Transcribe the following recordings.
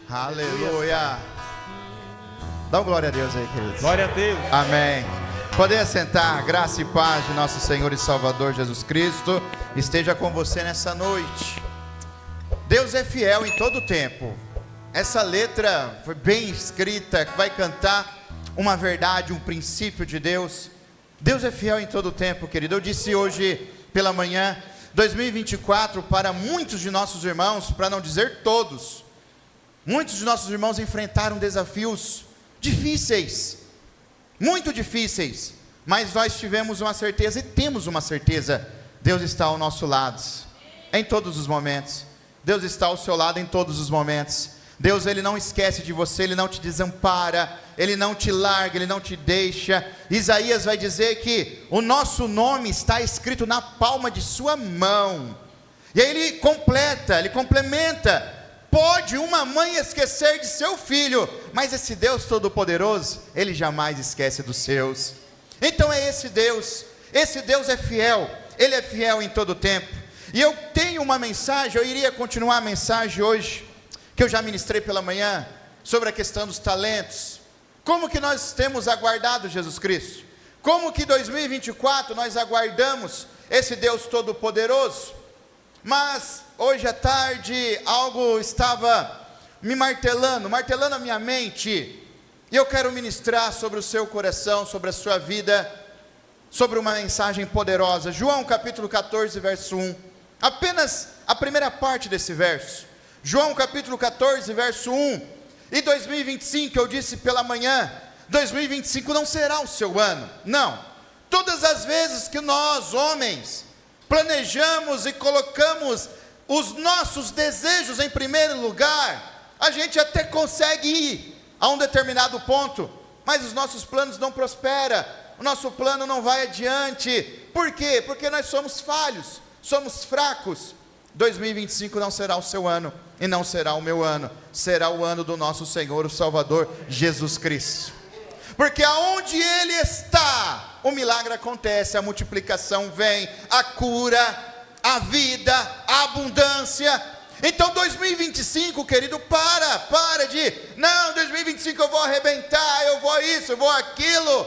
Aleluia. Dá uma glória a Deus aí, queridos. Glória a Deus. Amém. Poder assentar, graça e paz de nosso Senhor e Salvador Jesus Cristo esteja com você nessa noite. Deus é fiel em todo tempo. Essa letra foi bem escrita, que vai cantar uma verdade, um princípio de Deus. Deus é fiel em todo tempo, querido. Eu disse hoje pela manhã, 2024 para muitos de nossos irmãos, para não dizer todos, muitos de nossos irmãos enfrentaram desafios difíceis, muito difíceis, mas nós tivemos uma certeza e temos uma certeza: Deus está ao nosso lado, em todos os momentos. Deus está ao seu lado em todos os momentos. Deus, Ele não esquece de você, Ele não te desampara, Ele não te larga, Ele não te deixa. Isaías vai dizer que o nosso nome está escrito na palma de sua mão, e aí ele completa, ele complementa: pode uma mãe esquecer de seu filho, mas esse Deus Todo-Poderoso, Ele jamais esquece dos seus. Então é esse Deus é fiel, Ele é fiel em todo tempo. E eu tenho uma mensagem, eu iria continuar a mensagem hoje, que eu já ministrei pela manhã, sobre a questão dos talentos. Como que nós temos aguardado Jesus Cristo? Como que 2024 nós aguardamos esse Deus Todo-Poderoso? Mas hoje à tarde algo estava me martelando a minha mente, e eu quero ministrar sobre o seu coração, sobre a sua vida, sobre uma mensagem poderosa. João capítulo 14, verso 1, apenas a primeira parte desse verso. João capítulo 14, verso 1. E 2025, eu disse pela manhã, 2025 não será o seu ano, não. Todas as vezes que nós, homens, planejamos e colocamos os nossos desejos em primeiro lugar, a gente até consegue ir a um determinado ponto, mas os nossos planos não prosperam, o nosso plano não vai adiante. Por quê? Porque nós somos falhos, somos fracos. 2025 não será o seu ano, e não será o meu ano, será o ano do nosso Senhor, o Salvador, Jesus Cristo. Porque aonde Ele está, o milagre acontece, a multiplicação vem, a cura, a vida, a abundância. Então 2025, querido, para de, não, 2025 eu vou arrebentar, eu vou isso, eu vou aquilo.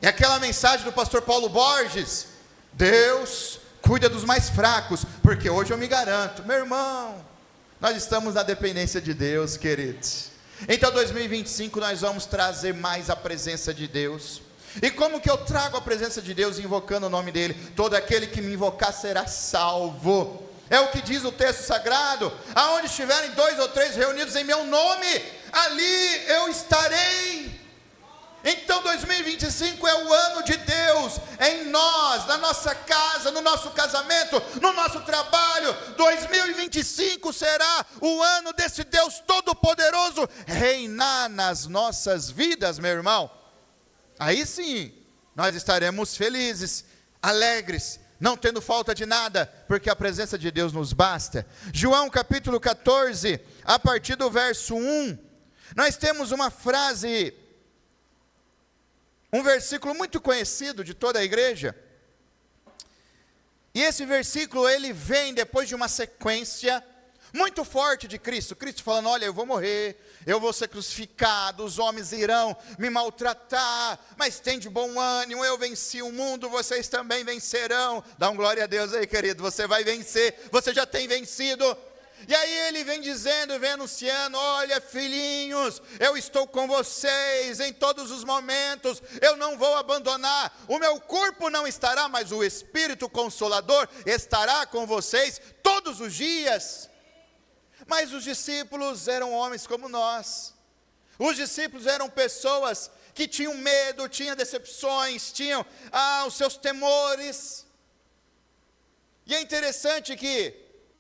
E aquela mensagem do pastor Paulo Borges: Deus cuida dos mais fracos, porque hoje eu me garanto. Meu irmão, nós estamos na dependência de Deus, queridos. Então 2025 nós vamos trazer mais a presença de Deus. E como que eu trago a presença de Deus? Invocando o nome dEle. Todo aquele que me invocar será salvo. É o que diz o texto sagrado: aonde estiverem 2 ou 3 reunidos em meu nome, ali eu estarei. Então 2025 é o ano de Deus em nós, na nossa casa, no nosso casamento, no nosso trabalho. 2025 será o ano desse Deus Todo-Poderoso reinar nas nossas vidas, meu irmão. Aí sim, nós estaremos felizes, alegres, não tendo falta de nada, porque a presença de Deus nos basta. João capítulo 14, a partir do verso 1, nós temos uma frase, um versículo muito conhecido de toda a igreja. E esse versículo, ele vem depois de uma sequência muito forte de Cristo. Cristo falando: olha, eu vou morrer, eu vou ser crucificado, os homens irão me maltratar, mas tem de bom ânimo, eu venci o mundo, vocês também vencerão. Dá um glória a Deus aí, querido, você vai vencer, você já tem vencido. E aí ele vem dizendo, vem anunciando: olha, filhinhos, eu estou com vocês em todos os momentos, eu não vou abandonar, o meu corpo não estará, mas o Espírito Consolador estará com vocês todos os dias. Mas os discípulos eram homens como nós, os discípulos eram pessoas que tinham medo, tinham decepções, tinham os seus temores. E é interessante que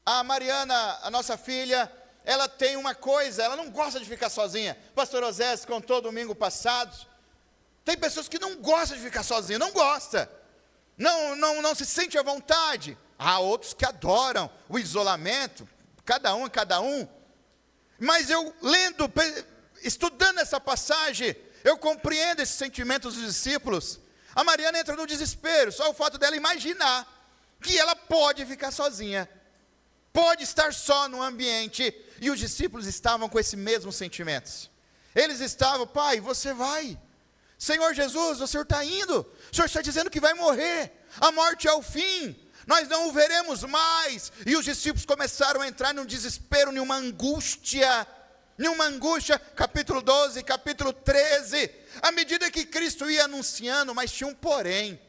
a Mariana, a nossa filha, ela tem uma coisa, ela não gosta de ficar sozinha. Pastor Osés contou domingo passado, tem pessoas que não gostam de ficar sozinha, não gosta, não se sente à vontade. Há outros que adoram o isolamento, cada um. Mas eu lendo, estudando essa passagem, eu compreendo esses sentimentos dos discípulos. A Mariana entra no desespero, só o fato dela imaginar que ela pode ficar sozinha. pode estar só no ambiente. E os discípulos estavam com esse mesmo sentimento. Eles estavam: Pai, você vai. Senhor Jesus, o Senhor está indo. O Senhor está dizendo que vai morrer. A morte é o fim. Nós não o veremos mais. E os discípulos começaram a entrar num desespero, numa angústia. Capítulo 12, capítulo 13. À medida que Cristo ia anunciando, mas tinha um porém.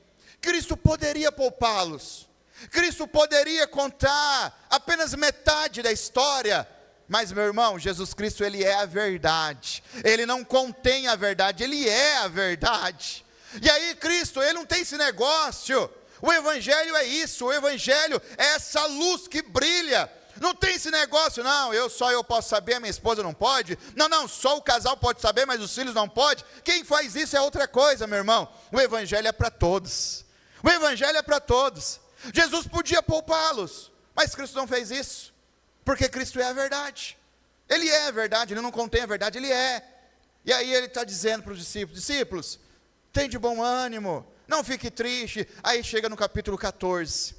Cristo poderia poupá-los. Cristo poderia contar apenas metade da história. Mas, meu irmão, Jesus Cristo, Ele é a verdade. Ele não contém a verdade, Ele é a verdade. E aí Cristo, Ele não tem esse negócio. O Evangelho é isso, o Evangelho é essa luz que brilha. Não tem esse negócio: não, eu posso saber, a minha esposa não pode. Não, só o casal pode saber, mas os filhos não podem. Quem faz isso é outra coisa, meu irmão. O Evangelho é para todos. O Evangelho é para todos. Jesus podia poupá-los, mas Cristo não fez isso. Porque Cristo é a verdade. Ele é a verdade, Ele não contém a verdade, Ele é. E aí Ele está dizendo para os discípulos: tem de bom ânimo, não fique triste. Aí chega no capítulo 14.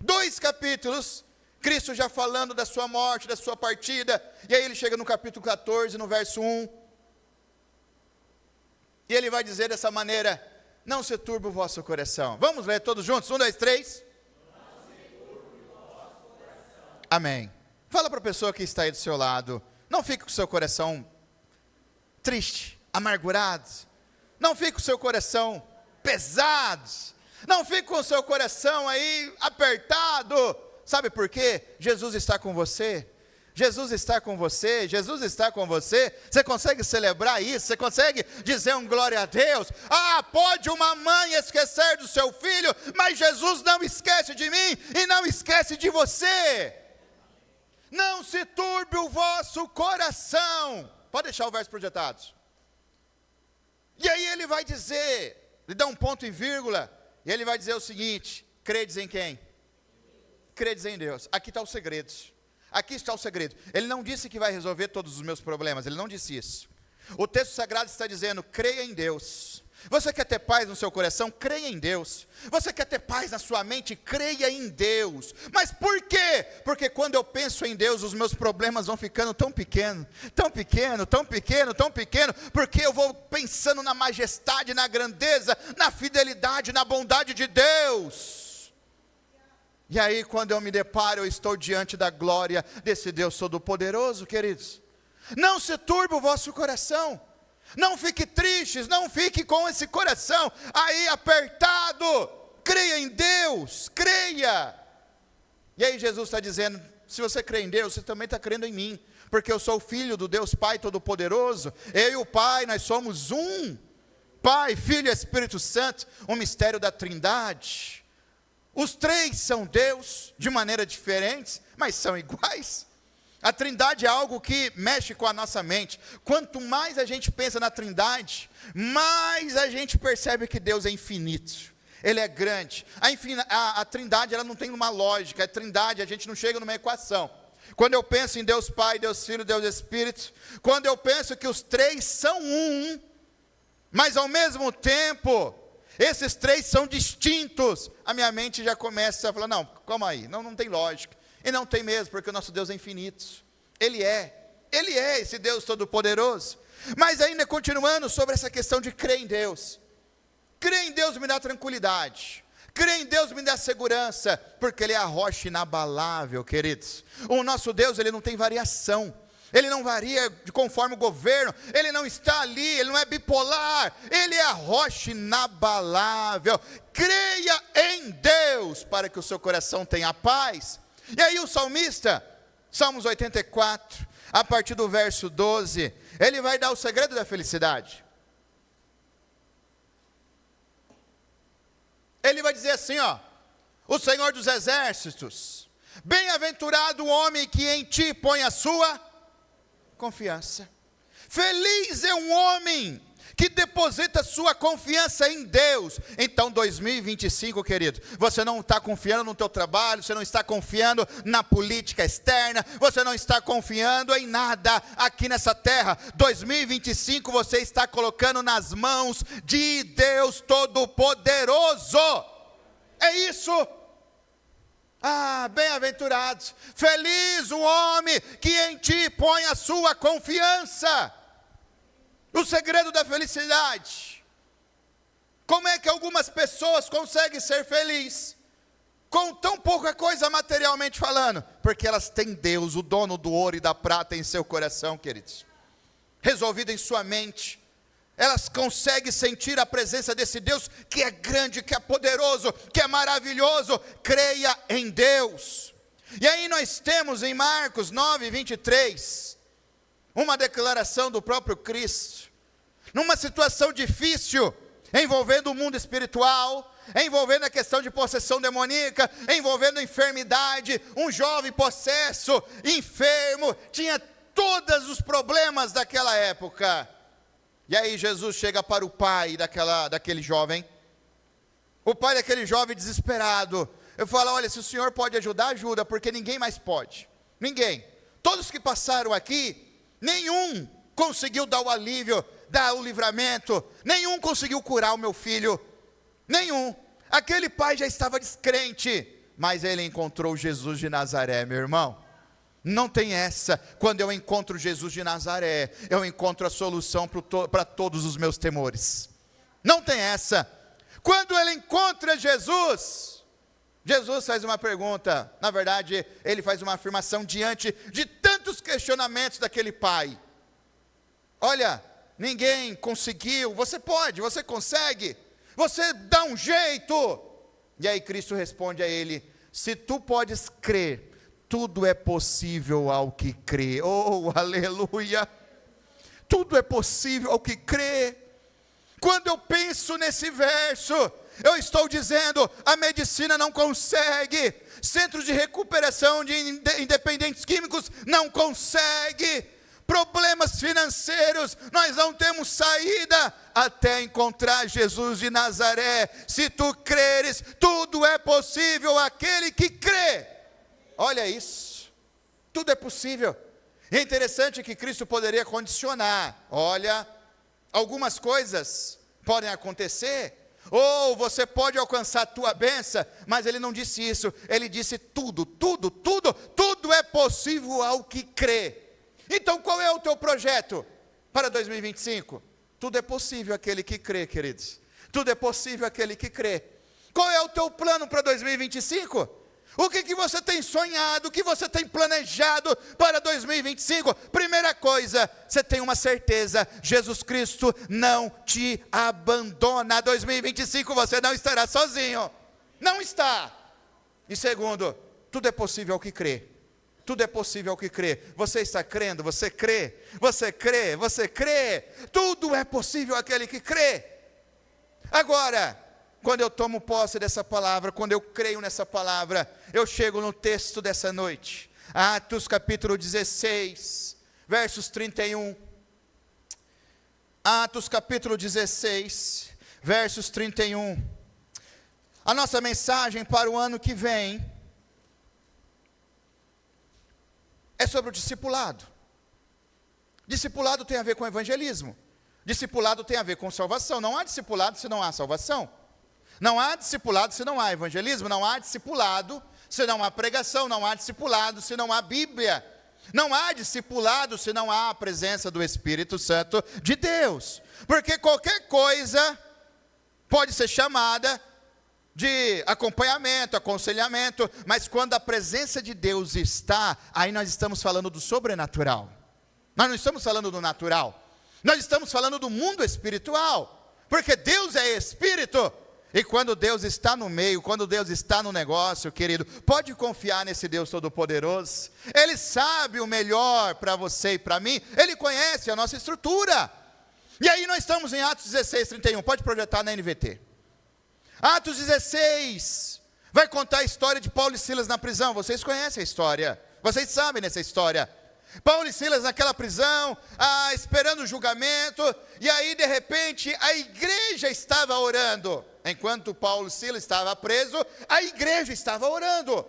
2 capítulos, Cristo já falando da sua morte, da sua partida. E aí Ele chega no capítulo 14, no verso 1. E Ele vai dizer dessa maneira: não se turbe o vosso coração. Vamos ler todos juntos? 1, 2, 3. Amém. Fala para a pessoa que está aí do seu lado: não fique com o seu coração triste, amargurado. Não fique com o seu coração pesado. Não fique com o seu coração aí apertado. Sabe por quê? Jesus está com você. Jesus está com você, Jesus está com você. Você consegue celebrar isso? Você consegue dizer um glória a Deus? Pode uma mãe esquecer do seu filho, mas Jesus não esquece de mim e não esquece de você. Não se turbe o vosso coração. Pode deixar o verso projetado. E aí ele vai dizer, ele dá um ponto e vírgula, e ele vai dizer o seguinte: credes em quem? Credes em Deus. Aqui está o segredo. Aqui está o segredo. Ele não disse que vai resolver todos os meus problemas, ele não disse isso. O texto sagrado está dizendo: creia em Deus. Você quer ter paz no seu coração? Creia em Deus. Você quer ter paz na sua mente? Creia em Deus. Mas por quê? Porque quando eu penso em Deus, os meus problemas vão ficando tão pequeno, tão pequeno, tão pequeno, tão pequeno, porque eu vou pensando na majestade, na grandeza, na fidelidade, na bondade de Deus. E aí quando eu me deparo, eu estou diante da glória desse Deus Todo-Poderoso, queridos. Não se turbe o vosso coração. Não fique tristes, não fique com esse coração aí apertado. Creia em Deus, creia. E aí Jesus está dizendo: se você crê em Deus, você também está crendo em mim. Porque eu sou filho do Deus Pai Todo-Poderoso. Eu e o Pai, nós somos um. Pai, Filho e Espírito Santo, um mistério da Trindade. Os três são Deus, de maneira diferentes, mas são iguais. A Trindade é algo que mexe com a nossa mente. Quanto mais a gente pensa na Trindade, mais a gente percebe que Deus é infinito. Ele é grande. A Trindade, ela não tem uma lógica. A Trindade, a gente não chega numa equação. Quando eu penso em Deus Pai, Deus Filho, Deus Espírito, quando eu penso que os três são um, mas ao mesmo tempo, esses três são distintos, a minha mente já começa a falar: não, calma aí, não tem lógica. E não tem mesmo, porque o nosso Deus é infinito. Ele é esse Deus Todo-Poderoso. Mas ainda continuando sobre essa questão de crer em Deus. Crer em Deus me dá tranquilidade. Crer em Deus me dá segurança, porque Ele é a rocha inabalável, queridos. O nosso Deus, Ele não tem variação. Ele não varia conforme o governo. Ele não está ali, Ele não é bipolar. Ele é a rocha inabalável. Creia em Deus, para que o seu coração tenha paz. E aí o salmista, Salmos 84, a partir do verso 12, ele vai dar o segredo da felicidade. Ele vai dizer assim, o Senhor dos exércitos: bem-aventurado o homem que em ti põe a sua confiança. Feliz é um homem que deposita sua confiança em Deus. Então 2025, querido, você não está confiando no teu trabalho, você não está confiando na política externa, você não está confiando em nada aqui nessa terra. 2025 você está colocando nas mãos de Deus Todo-Poderoso. É isso. Ah, bem-aventurados, feliz o homem que em ti põe a sua confiança. O segredo da felicidade. Como é que algumas pessoas conseguem ser felizes com tão pouca coisa materialmente falando? Porque elas têm Deus, o dono do ouro e da prata, em seu coração, queridos. Resolvido em sua mente. Elas conseguem sentir a presença desse Deus que é grande, que é poderoso, que é maravilhoso. Creia em Deus. E aí nós temos em Marcos 9, 23, uma declaração do próprio Cristo. Numa situação difícil, envolvendo o mundo espiritual, envolvendo a questão de possessão demoníaca, envolvendo enfermidade, um jovem possesso, enfermo, tinha todos os problemas daquela época. E aí Jesus chega para o pai daquele jovem. O pai daquele jovem desesperado. Eu falo, olha, se o senhor pode ajudar, ajuda, porque ninguém mais pode. Ninguém. Todos que passaram aqui, nenhum conseguiu dar o alívio, dar o livramento. Nenhum conseguiu curar o meu filho. Nenhum. Aquele pai já estava descrente, mas ele encontrou Jesus de Nazaré, meu irmão. Não tem essa. Quando eu encontro Jesus de Nazaré, eu encontro a solução para todos os meus temores. Não tem essa. Quando ele encontra Jesus, Jesus faz uma pergunta. Na verdade, ele faz uma afirmação diante de tantos questionamentos daquele pai. Olha, ninguém conseguiu. Você pode, você consegue. Você dá um jeito. E aí Cristo responde a ele: se tu podes crer, tudo é possível ao que crê. Oh, aleluia! Tudo é possível ao que crê. Quando eu penso nesse verso, eu estou dizendo, a medicina não consegue, centros de recuperação de independentes químicos não consegue, problemas financeiros, nós não temos saída, até encontrar Jesus de Nazaré. Se tu creres, tudo é possível àquele que crê. Olha isso, tudo é possível. É interessante que Cristo poderia condicionar. Olha, algumas coisas podem acontecer, ou você pode alcançar a tua bênção, mas ele não disse isso. Ele disse tudo é possível ao que crê. Então qual é o teu projeto para 2025? Tudo é possível àquele que crê, queridos. Tudo é possível àquele que crê. Qual é o teu plano para 2025? O que você tem sonhado, o que você tem planejado para 2025? Primeira coisa, você tem uma certeza: Jesus Cristo não te abandona. 2025 você não estará sozinho, não está. E segundo, tudo é possível ao que crê. Tudo é possível ao que crê. Você está crendo? Você crê? Você crê? Você crê? Tudo é possível àquele que crê. Agora, quando eu tomo posse dessa palavra, quando eu creio nessa palavra, eu chego no texto dessa noite. Atos capítulo 16, versos 31. Atos capítulo 16, versos 31. A nossa mensagem para o ano que vem é sobre o discipulado. Discipulado tem a ver com evangelismo. Discipulado tem a ver com salvação. Não há discipulado se não há salvação. Não há discipulado se não há evangelismo. Não há discipulado se não há pregação. Não há discipulado se não há Bíblia. Não há discipulado se não há a presença do Espírito Santo de Deus. Porque qualquer coisa pode ser chamada de acompanhamento, aconselhamento, mas quando a presença de Deus está, aí nós estamos falando do sobrenatural. Nós não estamos falando do natural. Nós estamos falando do mundo espiritual. Porque Deus é Espírito. E quando Deus está no meio, quando Deus está no negócio, querido, pode confiar nesse Deus Todo-Poderoso. Ele sabe o melhor para você e para mim. Ele conhece a nossa estrutura. E aí nós estamos em Atos 16, 31. Pode projetar na NVT. Atos 16, vai contar a história de Paulo e Silas na prisão. Vocês conhecem a história, vocês sabem dessa história. Paulo e Silas naquela prisão, esperando o julgamento, e aí de repente a igreja estava orando. Enquanto Paulo e Silas estavam presos, a igreja estava orando.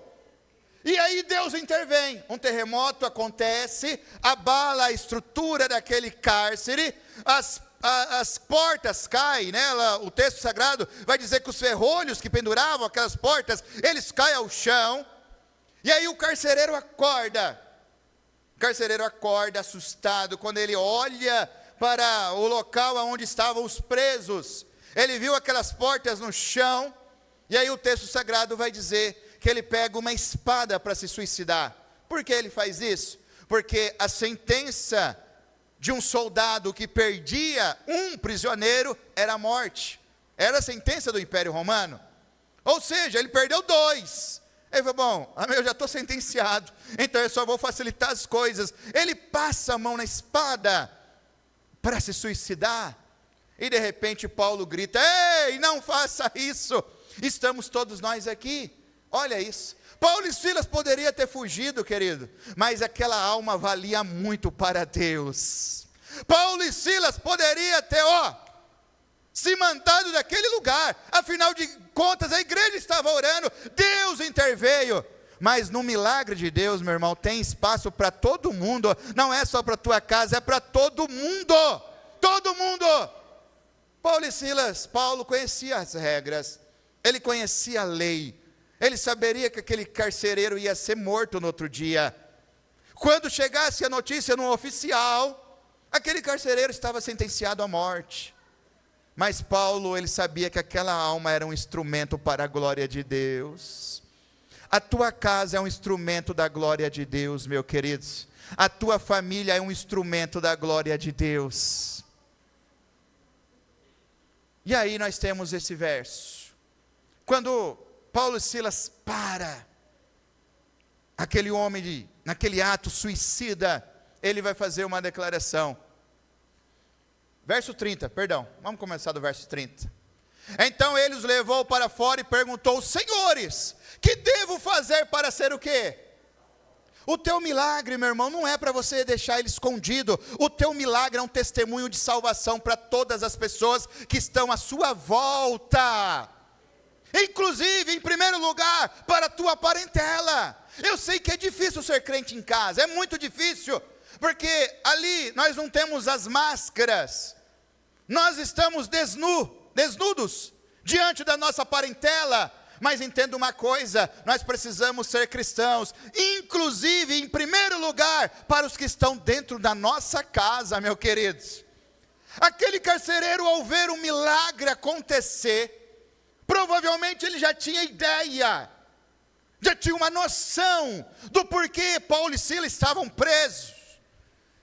E aí Deus intervém, um terremoto acontece, abala a estrutura daquele cárcere, as portas caem, né? O texto sagrado vai dizer que os ferrolhos que penduravam aquelas portas, eles caem ao chão, E aí o carcereiro acorda. O carcereiro acorda assustado quando ele olha para o local onde estavam os presos. Ele viu aquelas portas no chão. E aí o texto sagrado vai dizer que ele pega uma espada para se suicidar. Por que ele faz isso? Porque a sentença de um soldado que perdia um prisioneiro era a morte. Era a sentença do Império Romano. Ou seja, ele perdeu 2. Ele falou, bom, eu já estou sentenciado, então eu só vou facilitar as coisas. Ele passa a mão na espada para se suicidar. E de repente Paulo grita, ei, não faça isso. Estamos todos nós aqui. Olha isso. Paulo e Silas poderiam ter fugido, querido, mas aquela alma valia muito para Deus. Paulo e Silas poderiam ter, se mandado daquele lugar. Afinal de contas, a igreja estava orando, Deus interveio. Mas no milagre de Deus, meu irmão, tem espaço para todo mundo. Não é só para a tua casa, é para todo mundo. Todo mundo. Paulo e Silas, Paulo conhecia as regras, ele conhecia a lei, ele saberia que aquele carcereiro ia ser morto no outro dia. Quando chegasse a notícia no oficial, aquele carcereiro estava sentenciado à morte. Mas Paulo, ele sabia que aquela alma era um instrumento para a glória de Deus. A tua casa é um instrumento da glória de Deus, meu querido. A tua família é um instrumento da glória de Deus. E aí nós temos esse verso. Quando Paulo e Silas para, aquele homem, naquele ato suicida, ele vai fazer uma declaração. Verso 30, perdão, vamos começar do verso 30. Então ele os levou para fora e perguntou, senhores, que devo fazer para ser o quê? O teu milagre, meu irmão, não é para você deixar ele escondido. O teu milagre é um testemunho de salvação para todas as pessoas que estão à sua volta. Inclusive, em primeiro lugar, para a tua parentela. Eu sei que é difícil ser crente em casa, é muito difícil, porque ali nós não temos as máscaras. Nós estamos desnudos diante da nossa parentela. Mas entenda uma coisa, nós precisamos ser cristãos, inclusive, em primeiro lugar, para os que estão dentro da nossa casa, meus queridos. Aquele carcereiro, ao ver um milagre acontecer, provavelmente ele já tinha ideia, já tinha uma noção do porquê Paulo e Silas estavam presos.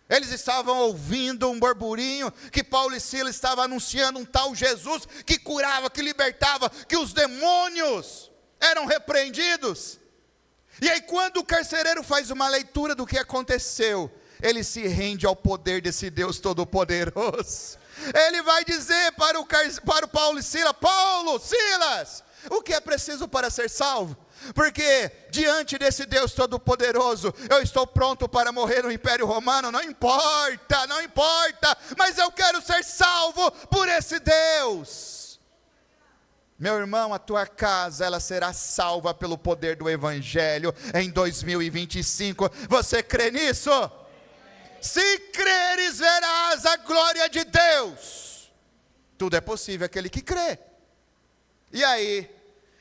Eles estavam ouvindo um burburinho, que Paulo e Silas estavam anunciando um tal Jesus, que curava, que libertava, que os demônios eram repreendidos. E aí quando o carcereiro faz uma leitura do que aconteceu, ele se rende ao poder desse Deus Todo-Poderoso. Ele vai dizer para o Paulo e Silas, Paulo, Silas, o que é preciso para ser salvo? Porque diante desse Deus Todo-Poderoso, eu estou pronto para morrer no Império Romano, não importa, mas eu quero ser salvo por esse Deus. Meu irmão, a tua casa, ela será salva pelo poder do Evangelho em 2025, você crê nisso? Se creres, verás a glória de Deus. Tudo é possível aquele que crê. E aí,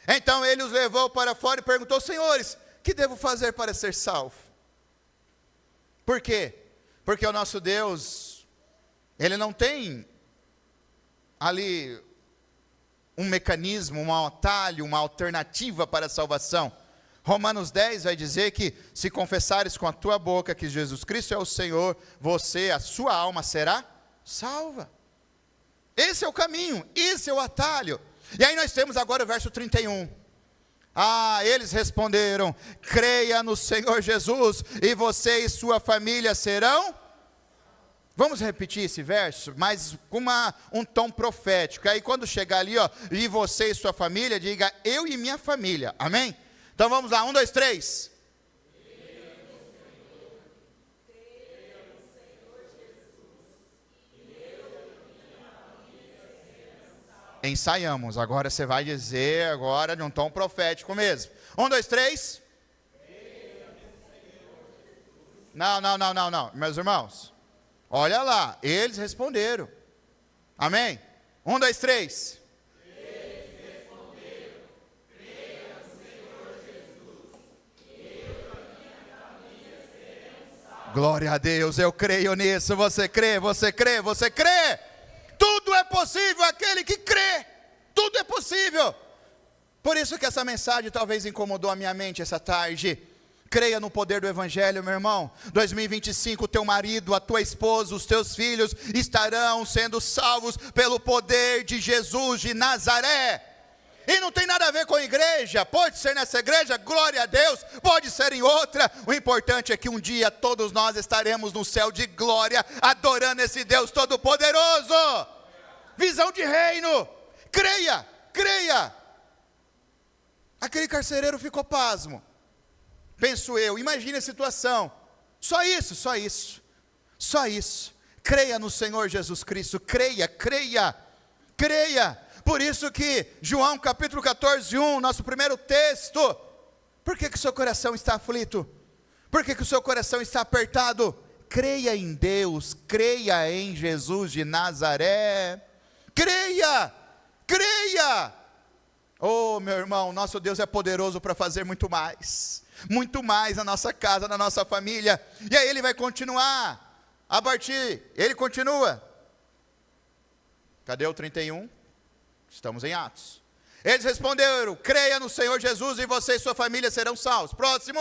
então ele os levou para fora e perguntou, senhores, que devo fazer para ser salvo? Por quê? Porque o nosso Deus, ele não tem ali um mecanismo, um atalho, uma alternativa para a salvação. Romanos 10 vai dizer que se confessares com a tua boca que Jesus Cristo é o Senhor, você, a sua alma será salva. Esse é o caminho, esse é o atalho. E aí nós temos agora o verso 31. Eles responderam, creia no Senhor Jesus, e você e sua família serão... Vamos repetir esse verso, mas com um tom profético. Aí quando chegar ali, e você e sua família, diga, eu e minha família, amém? Então vamos lá, 1, 2, 3. Ensaiamos, agora você vai dizer agora de um tom profético mesmo. 1, 2, 3. Não, meus irmãos. Olha lá, eles responderam. Amém? 1, 2, 3. Eles responderam, creia no Senhor Jesus, e eu Glória a Deus, eu creio nisso. Você crê, você crê, você crê. Tudo é possível aquele que crê. Tudo é possível. Por isso que essa mensagem talvez incomodou a minha mente essa tarde. Creia no poder do Evangelho, meu irmão. 2025, o teu marido, a tua esposa, os teus filhos estarão sendo salvos pelo poder de Jesus de Nazaré. E não tem nada a ver com a igreja. Pode ser nessa igreja, glória a Deus. Pode ser em outra. O importante é que um dia todos nós estaremos no céu de glória, adorando esse Deus Todo-Poderoso. Visão de reino. Creia, creia. Aquele carcereiro ficou pasmo. Penso eu, imagine a situação. Só isso, só isso. Só isso. Creia no Senhor Jesus Cristo. Creia, creia, creia. Por isso que João capítulo 14, 1, nosso primeiro texto. Por que o seu coração está aflito? Por que o seu coração está apertado? Creia em Deus, creia em Jesus de Nazaré. Creia, creia. Oh, meu irmão, nosso Deus é poderoso para fazer muito mais na nossa casa, na nossa família. E aí ele vai continuar, a partir, ele continua. Cadê o 31? Estamos em Atos. Eles responderam: creia no Senhor Jesus e você e sua família serão salvos. Próximo.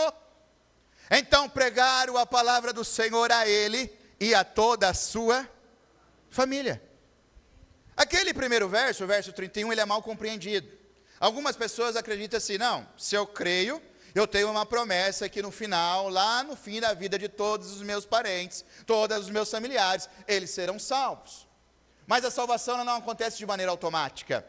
Então pregaram a palavra do Senhor a ele e a toda a sua família. Aquele primeiro verso, o verso 31, ele é mal compreendido. Algumas pessoas acreditam assim: não, se eu creio, eu tenho uma promessa que no final, lá no fim da vida de todos os meus parentes, todos os meus familiares, eles serão salvos. Mas a salvação ela não acontece de maneira automática.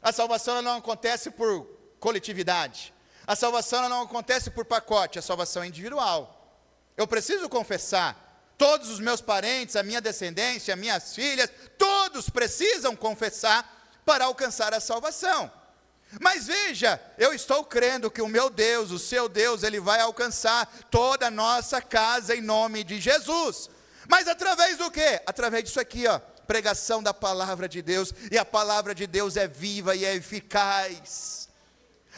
A salvação ela não acontece por coletividade. A salvação ela não acontece por pacote. A salvação é individual. Eu preciso confessar. Todos os meus parentes, a minha descendência, minhas filhas, todos precisam confessar para alcançar a salvação. Mas veja, eu estou crendo que o meu Deus, o seu Deus, ele vai alcançar toda a nossa casa em nome de Jesus. Mas através do quê? Através disso aqui, ó, pregação da palavra de Deus, e a palavra de Deus é viva e é eficaz.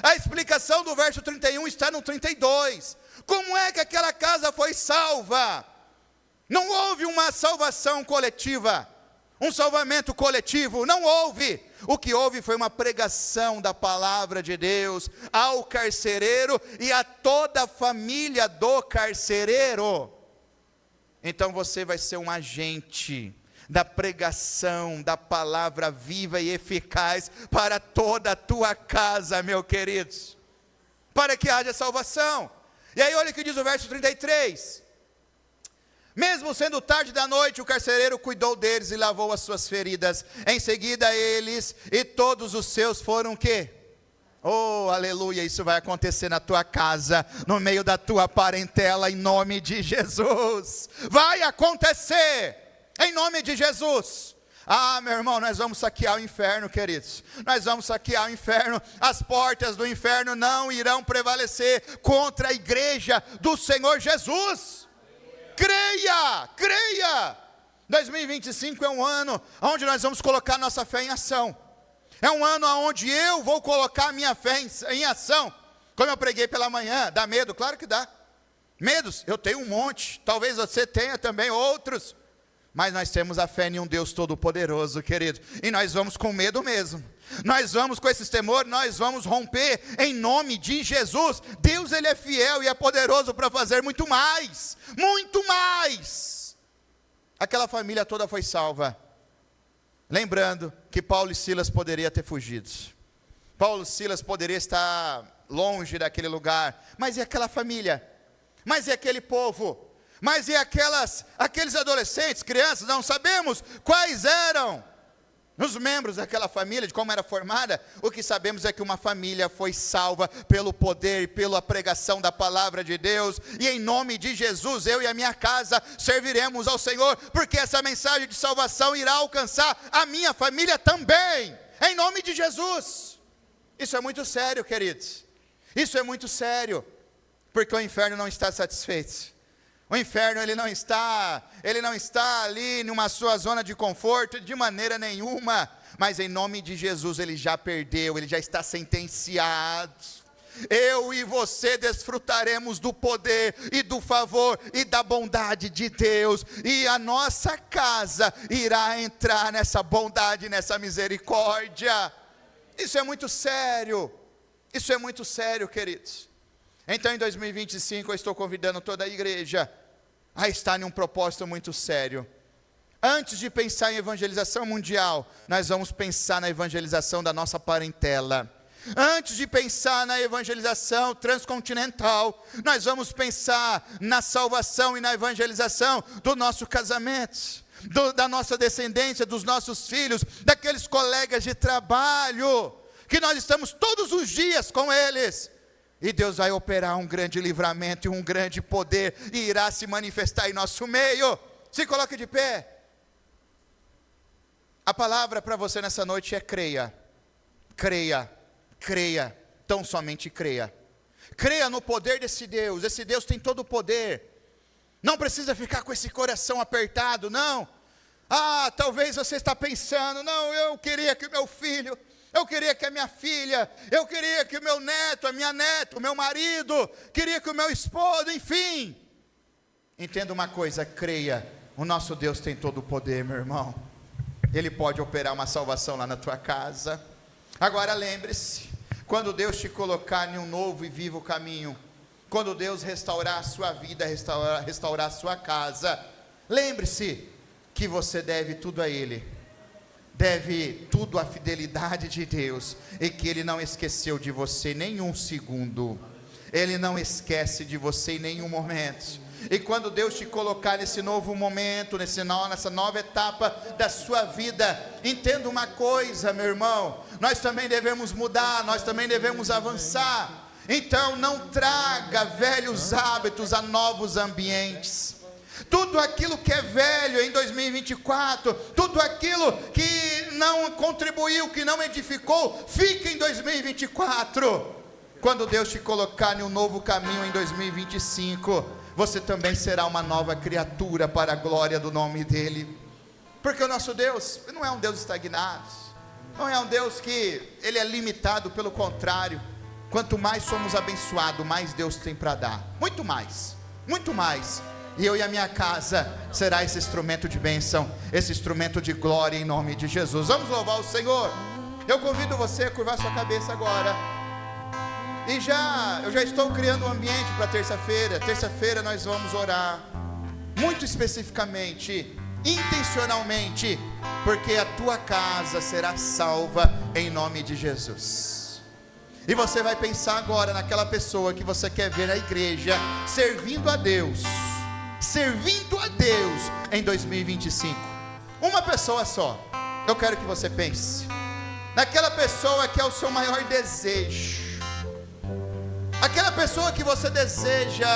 A explicação do verso 31 está no 32. Como é que aquela casa foi salva? Não houve uma salvação coletiva, um salvamento coletivo, não houve. O que houve foi uma pregação da palavra de Deus ao carcereiro e a toda a família do carcereiro. Então você vai ser um agente da pregação da palavra viva e eficaz para toda a tua casa, meu queridos, para que haja salvação. E aí olha o que diz o verso 33. Mesmo sendo tarde da noite, o carcereiro cuidou deles e lavou as suas feridas. Em seguida eles e todos os seus foram o quê? Oh, aleluia, isso vai acontecer na tua casa, no meio da tua parentela, em nome de Jesus. Vai acontecer, em nome de Jesus. Ah, meu irmão, nós vamos saquear o inferno, queridos. Nós vamos saquear o inferno. As portas do inferno não irão prevalecer contra a igreja do Senhor Jesus. Creia, creia. 2025 é um ano onde nós vamos colocar nossa fé em ação. É um ano onde eu vou colocar a minha fé em ação. Como eu preguei pela manhã, dá medo? Claro que dá. Medos, eu tenho um monte. Talvez você tenha também outros. Mas nós temos a fé em um Deus Todo-Poderoso, querido. E nós vamos com medo mesmo. Nós vamos com esses temores, nós vamos romper em nome de Jesus. Deus, Ele é fiel e é poderoso para fazer muito mais. Muito mais. Aquela família toda foi salva. Lembrando que Paulo e Silas poderiam ter fugido. Paulo e Silas poderiam estar longe daquele lugar. Mas e aquela família? Mas e aquele povo? Mas e aqueles adolescentes, crianças? Não sabemos quais eram os membros daquela família, de como era formada. O que sabemos é que uma família foi salva pelo poder e pela pregação da palavra de Deus. E em nome de Jesus, eu e a minha casa serviremos ao Senhor, porque essa mensagem de salvação irá alcançar a minha família também, em nome de Jesus. Isso é muito sério, queridos. Isso é muito sério, porque o inferno não está satisfeito. O inferno ele não está ali numa sua zona de conforto de maneira nenhuma, mas em nome de Jesus ele já perdeu, ele já está sentenciado. eu e você desfrutaremos do poder e do favor e da bondade de Deus, e a nossa casa irá entrar nessa bondade, nessa misericórdia. Isso é muito sério, queridos. Então em 2025 eu estou convidando toda a igreja a estar em um propósito muito sério. Antes de pensar em evangelização mundial, nós vamos pensar na evangelização da nossa parentela. Antes de pensar na evangelização transcontinental, nós vamos pensar na salvação e na evangelização do nosso casamento, da nossa descendência, dos nossos filhos, daqueles colegas de trabalho, que nós estamos todos os dias com eles. E Deus vai operar um grande livramento e um grande poder, e irá se manifestar em nosso meio. Se coloque de pé. A palavra para você nessa noite é creia. Creia, creia, tão somente creia. Creia no poder desse Deus. Esse Deus tem todo o poder. Não precisa ficar com esse coração apertado, não. Talvez você está pensando, não, eu queria que o meu filho, eu queria que a minha filha, eu queria que o meu neto, a minha neta, o meu marido, queria que o meu esposo, enfim. Entenda uma coisa, creia, o nosso Deus tem todo o poder, meu irmão. Ele pode operar uma salvação lá na tua casa. Agora lembre-se, quando Deus te colocar em um novo e vivo caminho, quando Deus restaurar a sua vida, restaurar a sua casa, lembre-se que você deve tudo a Ele, deve tudo à fidelidade de Deus, e que Ele não esqueceu de você nem um segundo, Ele não esquece de você em nenhum momento. E quando Deus te colocar nesse novo momento, nessa nova etapa da sua vida, entenda uma coisa, meu irmão, nós também devemos mudar, nós também devemos avançar. Então não traga velhos hábitos a novos ambientes. Tudo aquilo que é velho em 2024, tudo aquilo que não contribuiu, que não edificou, fica em 2024. Quando Deus te colocar em um novo caminho em 2025, você também será uma nova criatura para a glória do nome dEle. Porque o nosso Deus não é um Deus estagnado, não é um Deus que Ele é limitado, pelo contrário. Quanto mais somos abençoados, mais Deus tem para dar, muito mais, muito mais. E eu e a minha casa será esse instrumento de bênção, esse instrumento de glória em nome de Jesus. Vamos louvar o Senhor. Eu convido você a curvar sua cabeça agora. E eu já estou criando um ambiente para terça-feira. Terça-feira nós vamos orar, muito especificamente, intencionalmente, porque a tua casa será salva em nome de Jesus. E você vai pensar agora naquela pessoa que você quer ver na igreja, servindo a Deus em 2025. Uma pessoa só. Eu quero que você pense naquela pessoa que é o seu maior desejo, aquela pessoa que você deseja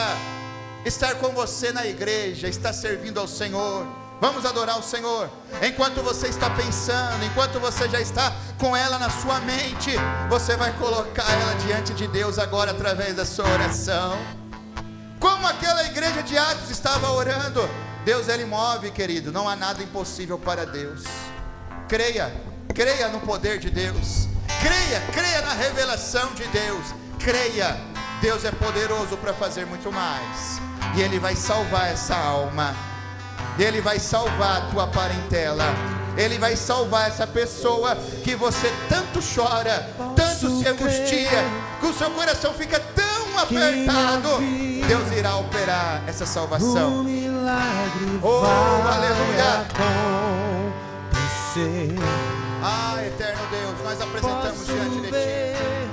estar com você na igreja, estar servindo ao Senhor. Vamos adorar o Senhor. Enquanto você está pensando, enquanto você já está com ela na sua mente, você vai colocar ela diante de Deus agora através da sua oração. Como aquela igreja de Atos estava orando, Deus Ele move, querido. Não há nada impossível para Deus. Creia no poder de Deus. Creia na revelação de Deus. Creia, Deus é poderoso para fazer muito mais. E Ele vai salvar essa alma. Ele vai salvar a tua parentela. Ele vai salvar essa pessoa que você tanto chora, tanto se angustia, que o seu coração fica tão apertado. Deus irá operar essa salvação. Oh, aleluia. Eterno Deus, nós apresentamos diante de Ti